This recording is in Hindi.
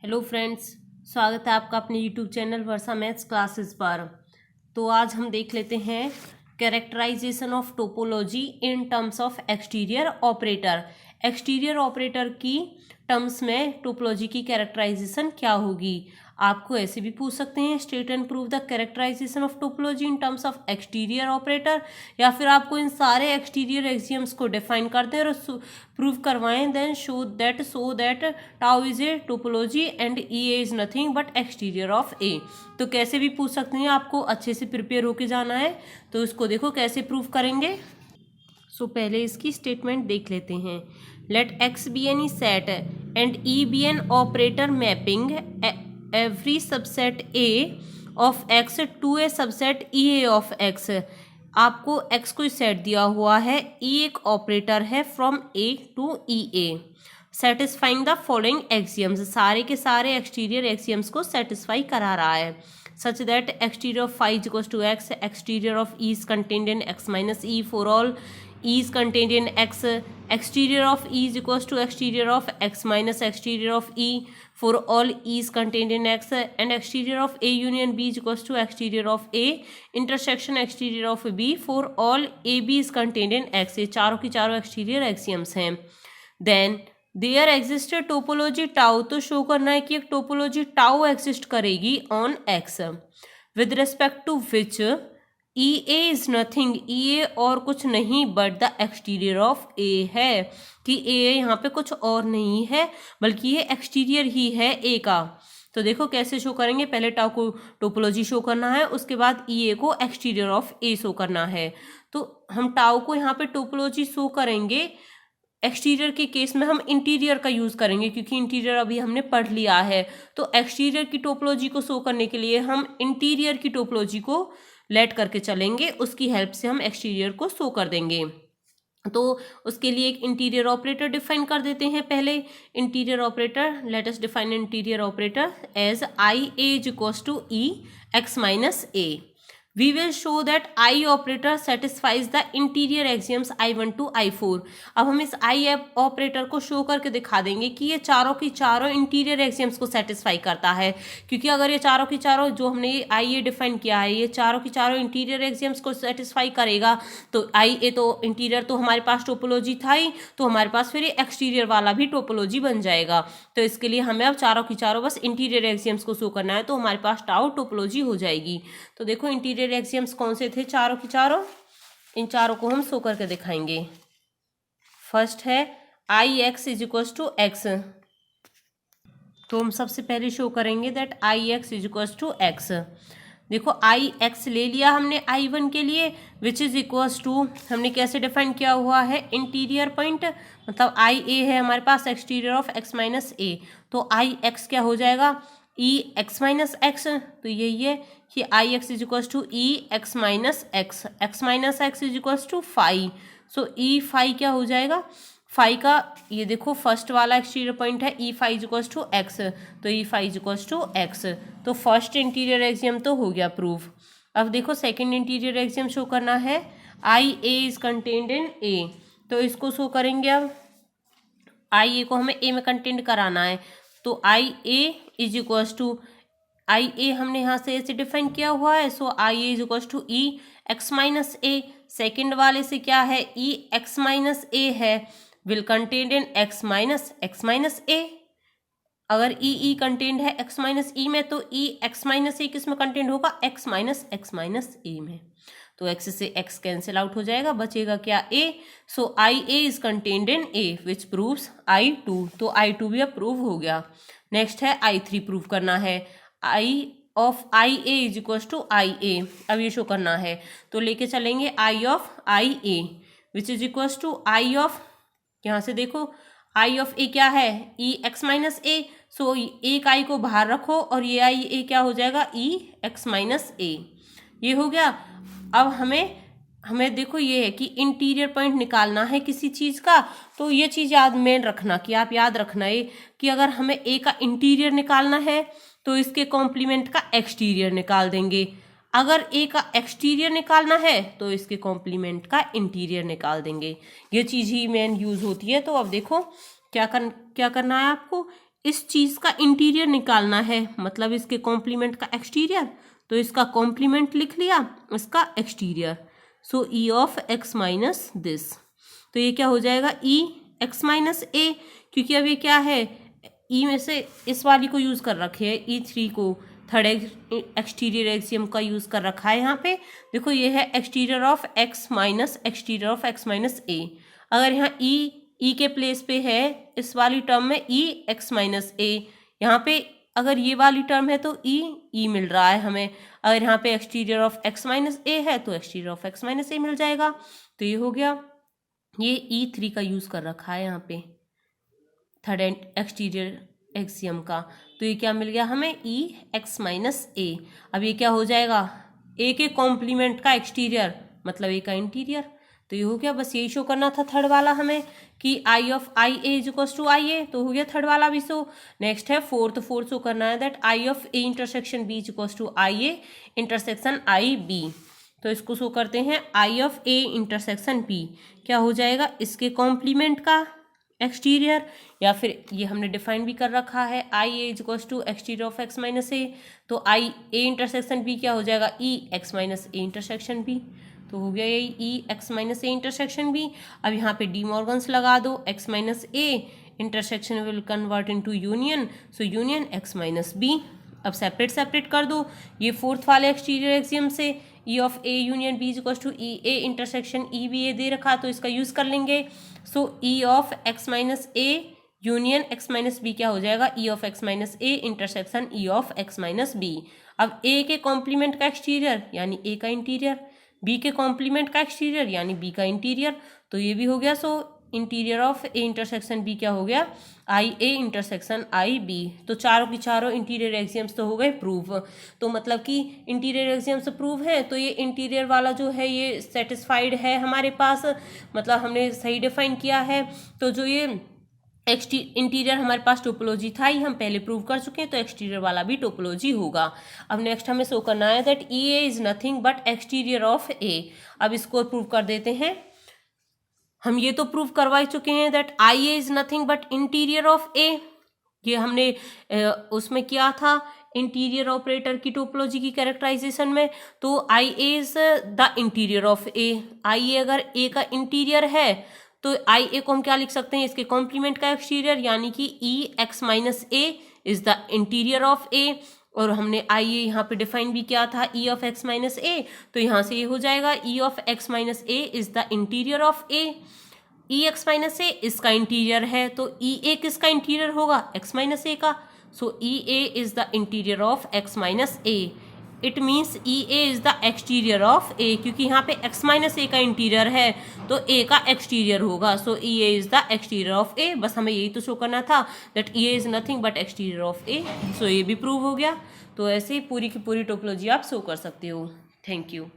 हेलो फ्रेंड्स, स्वागत है आपका अपने YouTube channel Varsha maths classes पर। तो आज हम देख लेते हैं characterisation of topology in terms of exterior operator. Exterior operator की टर्म्स में टोपोलॉजी की कैरेक्टराइजेशन क्या होगी। आपको ऐसे भी पूछ सकते हैं state and prove the characterisation of topology in terms of exterior operator, या फिर आपको इन सारे एक्सटीरियर एक्सियम्स को डिफाइन कर दें और प्रूव करवाएं। Then show that tau is a topology and E A is nothing but exterior of A. तो कैसे भी पूछ सकते हैं, आपको अच्छे से प्रिपेयर होके जाना है। तो इसको देखो कैसे प्रूव करेंगे। पहले इसकी स्टेटमेंट देख लेते हैं। Let X be any set and E be an operator mapping every subset A of X to a subset E A of X. आपको x को सेट दिया हुआ है, e एक ऑपरेटर है from a to E A, satisfying the following axioms. सारे के सारे एक्सटीरियर एक्सियम्स को सेटिस्फाई करा रहा है। Such that exterior of phi is equal to X, exterior of E is contained in X minus E for all E is contained in X, exterior of E is equals to exterior of X minus exterior of E for all E is contained in X, and exterior of A union B is equals to exterior of A intersection exterior of B for all AB is contained in X। ये चारों की चारों एक्सटीरियर एक्सियम्स हैं। Then there exist topology tau, तो शो करना है कि एक टोपोलॉजी टाउ एग्जिस्ट करेगी on X with respect to which E A is nothing, E A और कुछ नहीं but the exterior of A है, कि ए यहाँ पे कुछ और नहीं है बल्कि ये एक्सटीरियर ही है ए का। तो देखो कैसे शो करेंगे। पहले टाउ को टोपोलॉजी शो करना है, उसके बाद ई ए को एक्सटीरियर ऑफ ए शो करना है। तो हम टाउ को यहाँ पे टोपोलॉजी शो करेंगे। एक्सटीरियर के केस में हम इंटीरियर का यूज़ करेंगे क्योंकि इंटीरियर अभी हमने पढ़ लिया है। तो एक्सटीरियर की टोपोलॉजी को शो करने के लिए हम इंटीरियर की टोपोलॉजी को लेट करके चलेंगे, उसकी हेल्प से हम एक्सटीरियर को शो कर देंगे। तो उसके लिए एक इंटीरियर ऑपरेटर डिफाइन कर देते हैं। पहले interior operator, let us define interior operator as I A is equals to E X minus A. We will show that I operator satisfies the interior axioms I1 to I4। अब हम इस I ऑपरेटर को शो करके दिखा देंगे कि ये चारों की चारों इंटीरियर एक्सियम्स को सेटिस्फाई करता है, क्योंकि अगर ये चारों की चारों जो हमने आई ए डिफाइन किया है ये चारों की चारों इंटीरियर एक्सियम्स को सेटिस्फाई करेगा तो आई ए तो इंटीरियर तो हमारे पास टोपोलॉजी था ही, तो हमारे पास फिर ये एक्सटीरियर वाला भी टोपोलॉजी बन जाएगा। तो इसके लिए हमें अब चारों की चारों बस इंटीरियर एक्सियम्स को शो करना है, तो हमारे पास टाउ टोपोलॉजी हो जाएगी। तो देखो इंटीरियर एक्सियम्स कौन से थे चारों की चारों, इन चारों को हम शो करके दिखाएंगे। फर्स्ट है I X is equals to X, तो हम सबसे पहले शो करेंगे that I X is equals to X. देखो आई एक्स ले लिया हमने आई वन के लिए, विच इज इक्वल्स टू हमने कैसे डिफाइन किया हुआ है इंटीरियर पॉइंट, मतलब आई ए है हमारे पास exterior of X minus A, तो आई एक्स क्या हो जाएगा ई एक्स माइनस एक्स। तो यही है कि I X is equals to E X minus X, X minus X is equals to phi. So E phi क्या हो जाएगा, फाई का ये देखो फर्स्ट वाला एक्सटीरियर पॉइंट है E phi is equals to X, तो E phi is equals to X. तो फर्स्ट इंटीरियर एक्सियम तो हो गया प्रूफ। अब देखो सेकंड इंटीरियर एक्सियम शो करना है I A is contained in ए, तो इसको शो करेंगे। अब आई ए को हमें ए में कंटेंट कराना है, तो I A is equals to I A हमने यहाँ से ऐसे डिफाइन किया हुआ है, so I A is equals to E X minus A. Second वाले से क्या है ई एक्स माइनस ए है, will contained in X minus A. अगर ई कंटेंड है एक्स माइनस ई में, तो ई एक्स माइनस ए किस में कंटेंट होगा एक्स माइनस ए में। तो एक्स से एक्स कैंसिल आउट हो जाएगा, बचेगा क्या A. So I A is contained in A which proves I two, तो आई टू भी अब प्रूव हो गया। नेक्स्ट है आई थ्री प्रूव करना है, I of I A is equals to I A. अब ये शो करना है, तो लेके चलेंगे I of I A which is equals to I of, यहाँ से देखो आई ऑफ ए क्या है ई एक्स माइनस ए, सो एक आई को बाहर रखो और ये आई ए क्या हो जाएगा ई एक्स माइनस ए। ये हो गया। अब हमें देखो ये है कि इंटीरियर पॉइंट निकालना है किसी चीज़ का, तो ये चीज़ याद में रखना कि आप याद रखना ये कि अगर हमें ए का इंटीरियर निकालना है तो इसके कॉम्प्लीमेंट का एक्सटीरियर निकाल देंगे, अगर ए का एक्सटीरियर निकालना है तो इसके कॉम्प्लीमेंट का इंटीरियर निकाल देंगे। ये चीज़ ही मेन यूज़ होती है। तो अब देखो क्या करना है आपको, इस चीज़ का इंटीरियर निकालना है, मतलब इसके कॉम्प्लीमेंट का एक्सटीरियर, तो इसका कॉम्प्लीमेंट लिख लिया, इसका exterior. So E of X minus this, तो ये क्या हो जाएगा, ई एक्स माइनस ए, क्योंकि अब ये क्या है, ई में से इस वाली को यूज़ कर रखे है, E3 को, थर्ड एक्सटीरियर एक्सियम का यूज़ कर रखा है यहाँ पे। देखो ये है exterior of X minus exterior of X minus A. अगर यहाँ ई के प्लेस पे है इस वाली टर्म में ई एक्स माइनस ए, यहाँ पे अगर ये वाली टर्म है तो ई मिल रहा है हमें। अगर यहाँ पे exterior of X minus A है तो एक्सटीरियर ऑफ एक्स माइनस ए मिल जाएगा। तो ये हो गया, ये E3 का यूज़ कर रखा है यहाँ पे थर्ड एक्सटीरियर एक्सियम का। तो ये क्या मिल गया हमें, ई एक्स माइनस ए। अब ये क्या हो जाएगा, ए के कॉम्प्लीमेंट का एक्सटीरियर मतलब ए का इंटीरियर। तो ये हो गया, बस यही शो करना था थर्ड वाला हमें कि I of I A is equals to I A. तो हो गया थर्ड वाला भी शो। नेक्स्ट है फोर्थ शो करना है that I of A intersection B is equals to I A intersection I B. तो इसको शो करते हैं I of A intersection B, क्या हो जाएगा, इसके कॉम्प्लीमेंट का एक्सटीरियर, या फिर ये हमने डिफाइन भी कर रखा है I A is equals to exterior of X minus A. तो आई ए इंटरसेक्शन बी क्या हो जाएगा, E X minus A intersection B. तो हो गया यही E X minus A intersection B. अब यहाँ पे डी मॉर्गन्स लगा दो, X minus A intersection will convert into union, so union X minus B. अब सेपरेट कर दो ये फोर्थ वाले एक्सटीरियर एक्सियम से, E of A union B is equal to E A intersection E B A दे रखा, तो इसका यूज़ कर लेंगे। So E of X minus A union X minus B क्या हो जाएगा, E of X minus A intersection E of X minus B. अब ए के कॉम्प्लीमेंट का एक्सटीरियर यानी ए का इंटीरियर, बी के कॉम्प्लीमेंट का एक्सटीरियर यानी बी का इंटीरियर, तो ये भी हो गया। So interior of A intersection B क्या हो गया, आई ए इंटरसेक्शन आई बी। तो चारों की चारों इंटीरियर एक्सियम्स तो हो गए प्रूव। तो मतलब कि इंटीरियर एक्सियम्स प्रूव है, तो ये इंटीरियर वाला जो है ये सेटिस्फाइड है हमारे पास, मतलब हमने सही डिफाइन किया है। तो जो ये इंटीरियर हमारे पास टोपोलॉजी था ही हम पहले प्रूव कर चुके हैं, तो एक्सटीरियर वाला भी टोपोलॉजी होगा। अब नेक्स्ट हमें शो करना है that E A is nothing but exterior of A. अब इसको प्रूव कर देते हैं। हम ये तो प्रूव करवा ही चुके हैं that I A is nothing but interior of A, ये हमने उसमें किया था इंटीरियर ऑपरेटर की टोपोलॉजी की कैरेक्टराइजेशन में। तो I A is the interior of A, I A अगर ए का इंटीरियर है तो आई ए को हम क्या लिख सकते हैं, इसके कॉम्प्लीमेंट का एक्सटीरियर यानी कि E X minus A is the interior of A. और हमने आई ए यहाँ पे डिफाइन भी किया था E of X minus A, तो यहाँ से ये हो जाएगा E of X minus A is the interior of A. E X minus A इसका इंटीरियर है, तो ई ए किसका इंटीरियर होगा, एक्स माइनस ए का। So E A is the interior of X minus A. It means E A is the exterior of A, क्योंकि यहाँ पे एक्स माइनस ए का इंटीरियर है तो ए का एक्सटीरियर होगा। So E A is the exterior of A. बस हमें यही तो शो करना था that E A is nothing but exterior of A. So ये भी प्रूव हो गया। तो ऐसे ही पूरी की पूरी टोपोलॉजी आप शो कर सकते हो। Thank you.